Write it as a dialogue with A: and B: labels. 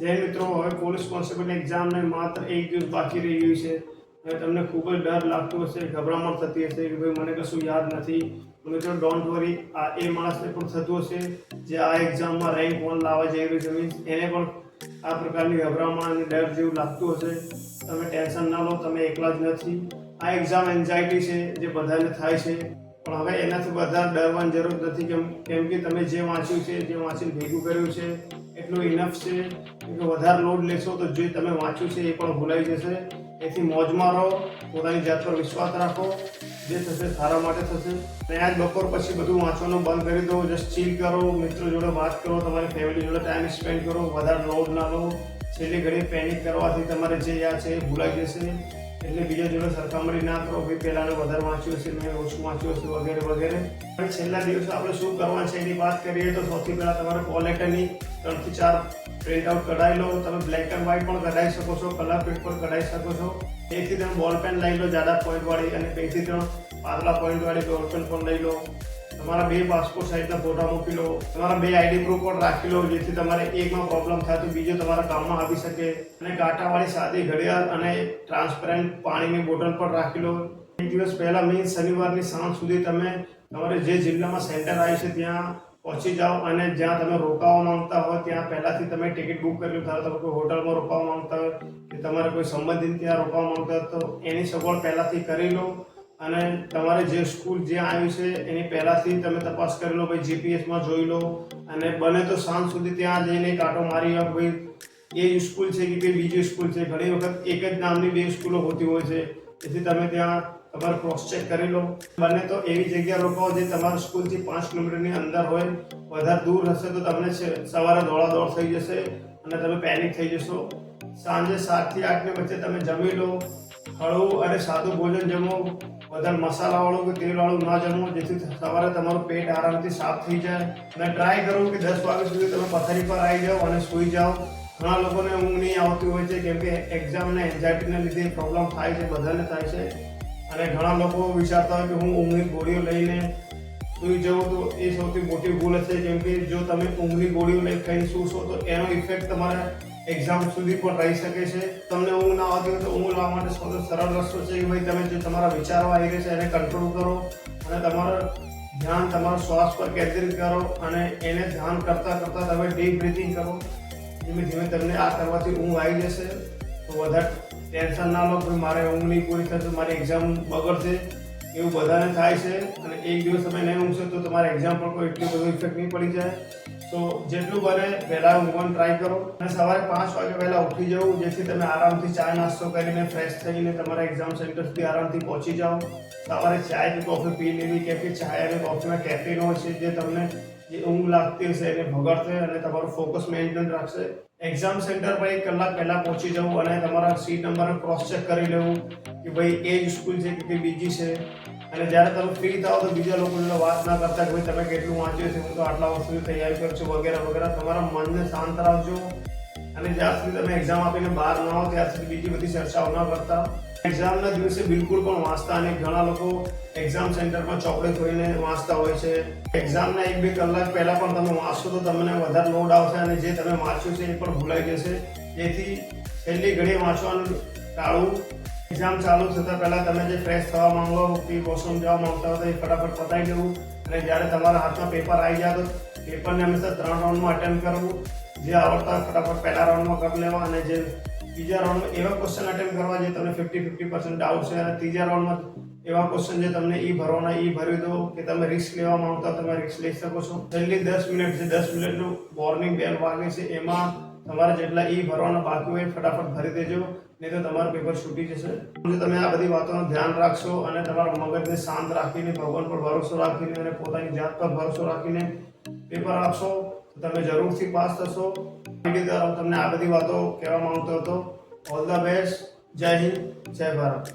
A: જય મિત્રો, હવે પોલીસ કોન્સ્ટેબલની એક્ઝામને માત્ર એક દિવસ બાકી રહી ગયું છે. હવે તમને ખૂબ જ ડર લાગતો હશે, ગભરામણ થતી હશે કે ભાઈ મને કશું યાદ નથી. મિત્રો ડોન્ટ વરી, આ એ માણસને પણ થતું હશે જે આ એક્ઝામમાં રેન્ક 1 લાવવા જઈ રહ્યું છે. મીન્સ એને પણ આ પ્રકારની ગભરામણ અને ડર જેવું લાગતું હશે. તમે ટેન્શન ના લો, તમે એકલા જ નથી. આ એક્ઝામ એન્ઝાયટી છે જે બધાને થાય છે, પણ હવે એનાથી બધા ડરવાની જરૂર નથી. કેમ કે તમે જે વાંચ્યું છે, જે વાંચીને ભેગું કર્યું છે એટલું ઇનફ છે. કે વધારે લોડ લેશો તો જે તમે વાંચ્યું છે એ પણ ભૂલાઈ જશે. એથી મોજમાં રહો, પોતાની જાત પર વિશ્વાસ રાખો, જે થશે સારા માટે થશે. અને આજ બપોર પછી બધું વાંચવાનું બંધ કરી દો, જસ્ટ ચીલ કરો, મિત્રો જોડે વાત કરો, તમારી ફેમિલી જોડે ટાઈમ સ્પેન્ડ કરો, વધારે લોડ ના લો. છેલ્લી ઘડી પેનિક કરવાથી તમારે જે યાદ છે એ ભૂલાઈ જશે. એટલે બીજા જોડે સરખામણી ના કરો, ભાઈ પહેલાંને વધારે વાંચ્યું હશે, મેં ઓછું વાંચ્યું હશે, વગેરે વગેરે. પણ છેલ્લા દિવસે આપણે શું કરવાનું છે એની વાત કરીએ તો સૌથી પહેલાં તમારે કોલ લેટરની 3 થી 4 પ્રિન્ટ આઉટ કઢાવી લો. તમે બ્લેક એન્ડ વ્હાઇટ પણ કઢાવી શકો છો, કલર પ્રિન્ટ પણ કઢાવી શકો છો. 1 થી 3 બોલ પેન લઈ લો, જાડા પોઈન્ટવાળી, અને 2 થી 3 પાતળા પોઈન્ટવાળી બોલ પેન પણ લઈ લો. તમારા 2 પાસપોર્ટ સાઇઝના ફોટા મૂકી લો. તમારા 2 આઈડી પ્રૂફ પણ રાખી લો, જેથી તમારે એકમાં પ્રોબ્લેમ થાય તો બીજો તમારા કામમાં આવી શકે. અને કાંટાવાળી સાદી ઘડિયાળ અને ટ્રાન્સપરન્ટ પાણીની બોટલ પણ રાખી લો. એક દિવસ પહેલા મીન્સ શનિવારની સાંજ સુધી તમે તમારે જે જિલ્લામાં સેન્ટર આવી છે ત્યાં પહોંચી જાઓ, અને જ્યાં તમે રોકાવા માંગતા હોય ત્યાં પહેલાથી તમે ટિકિટ બુક કરી લો. ધારો તમે કોઈ હોટલમાં રોકાવા માંગતા હોય કે તમારે કોઈ સંબંધિત ત્યાં રોકાવા માંગતા હોય તો એની સગવડ પહેલાથી કરી લો. અને તમારે જે સ્કૂલ જ્યાં આવ્યું છે એની પહેલાથી તમે તપાસ કરી લો, ભાઈ જીપીએસમાં જોઈ લો. અને બને તો સાંજ સુધી ત્યાં જઈને કાંટો મારી આવો, ભાઈ એ સ્કૂલ છે કે બીજી સ્કૂલ છે. ઘણી વખત એક જ નામની 2 સ્કૂલો હોતી હોય છે, તેથી તમે ત્યાં તમારે ક્રોસ ચેક કરી લો. બને તો એવી જગ્યા રોકાવો જે તમારા સ્કૂલથી 5 કિલોમીટરની અંદર હોય. વધારે દૂર હશે તો તમને સવારે દોડાદોડ થઈ જશે અને તમે પેનિક થઈ જશો. સાંજે 7 થી 8 ની વચ્ચે તમે જમી લો. હળવું અને સાદું ભોજન જમો, વધારે મસાલાવાળું કે તેલવાળું ના જમો, જેથી સવારે તમારું પેટ આરામથી સાફ થઈ જાય. અને ટ્રાય કરો કે 10 વાગ્યા સુધી તમે પથારી પર આવી જાઓ અને સૂઈ જાઓ. ઘણા લોકોને ઊંઘ નહીં આવતી હોય છે, કેમ કે એક્ઝામને એન્ઝાયટીના લીધે પ્રોબ્લેમ થાય છે, બધાને થાય છે. અને ઘણા લોકો વિચારતા હોય કે હું ઊંઘની ગોળીઓ લઈને સૂઈ જાઉં, તો એ સૌથી મોટી ભૂલ હશે. કેમ કે જો તમે ઊંઘની ગોળીઓ લઈ ખાઈને સૂશો તો એનો ઇફેક્ટ તમારા એક્ઝામ સુધી પણ રહી શકે છે. તમને ઊંઘ ના આવતી હોય તો ઊંઘ લાવવા માટે સૌથી સરળ રસ્તો છે કે ભાઈ તમે જે તમારા વિચારો આવી રહ્યા છે એને કંટ્રોલ કરો, અને તમારું ધ્યાન તમારા શ્વાસ પર કેન્દ્રિત કરો, અને એને ધ્યાન કરતાં કરતાં તમે ડીપ બ્રીથિંગ કરો. ધીમે ધીમે તમને આ કરવાથી ઊંઘ આવી જશે. તો વધારે ટેન્શન ના લો કે મારે ઊંઘ નહીં પૂરી થશે, મારી એક્ઝામ બગડશે. એવું બધાને થાય છે, અને એક દિવસ તમે નહીં ઊંઘશો તો તમારા એક્ઝામ પર કોઈ એટલું બધું ઇફેક્ટ નહીં પડી જાય. તો જેટલું બને પહેલાં ઊંઘવાનું ટ્રાય કરો, અને સવારે 5 વાગે પહેલાં ઉઠી જવું, જેથી તમે આરામથી ચા નાસ્તો કરીને ફ્રેશ થઈને તમારા એક્ઝામ સેન્ટર સુધી આરામથી પહોંચી જાઓ. સવારે ચાય કે કોફી પી લેવી, કેમ કે ચાય અને કોફીમાં કેફીન હોય છે જે તમને જે ઊંઘ લાગતી હશે એને ભગાડશે અને તમારું ફોકસ મેન્ટેન રાખશે. એક્ઝામ સેન્ટર પર 1 કલાક પહેલાં પહોંચી જવું અને તમારા સીટ નંબર ક્રોસ ચેક કરી લેવું કે ભાઈ એ જ સ્કૂલ છે કે બીજી છે. અને જ્યારે તમે ફ્રી થાઓ તો બીજા લોકો જોડે વાત ના કરતા કે ભાઈ તમે કેટલું વાંચ્યું છે, હું તો આટલા વર્ષોથી તૈયારી કરું છું, વગેરે વગેરે. તમારા મનને શાંત રાખજો, અને જ્યાં સુધી તમે એક્ઝામ આપીને બહાર ન આવો ત્યાં સુધી બીજી બધી ચર્ચાઓ ન કરતા. એક્ઝામના દિવસે બિલકુલ પણ વાંચતા નહીં. ઘણા લોકો એક્ઝામ સેન્ટરમાં ચોપડે ખોઈને વાંચતા હોય છે. એક્ઝામના 1-2 કલાક પહેલાં પણ તમે વાંચશો તો તમને વધારે લોડ આવશે, અને જે તમે વાંચ્યું છે એ પણ ભૂલાઈ જશે. જેથી છેલ્લી ઘડીએ વાંચવાનું ટાળવું. એક્ઝામ ચાલુ થતાં પહેલાં તમે જે ફ્રેશ થવા માંગો કે વોશરૂમ જવા માંગતા હો તો એ ફટાફટ પતાવી દેવું. અને જ્યારે તમારા હાથમાં પેપર આવી જાય તો પેપરને હંમેશા 3 રાઉન્ડમાં અટેમ્પ્ટ કરવું. જે આવડતા ફટાફટ પહેલા રાઉન્ડમાં કરી લેવા, અને જે બીજા રાઉન્ડમાં એવા ક્વેશ્ચન અટેમ્પ્ટ કરવા જે તમને 50% ડાઉટ છે, અને ત્રીજા રાઉન્ડમાં એવા ક્વેશ્ચન જે તમને ભરવાના ભરી દો. કે તમે રિસ્ક લેવા માંગતા તમે રિસ્ક લઈ શકો છો. છેલ્લી 10 મિનિટ છે, 10 મિનિટનું વોર્નિંગ બેલ વાગે છે, એમાં તમારે જેટલા ભરવાના બાકી હોય ફટાફટ ભરી દેજો, નહીં તો તમારું પેપર છૂટી જશે. જો તમે આ બધી વાતોનું ધ્યાન રાખશો અને તમારા મગજને શાંત રાખીને, ભગવાન પર ભરોસો રાખીને અને પોતાની જાત પર ભરોસો રાખીને પેપર આપશો તો તમે જરૂરથી પાસ થશો. તમને આ બધી વાતો કહેવા માંગતો હતો. All the best. જય હિન્દ, જય ભારત.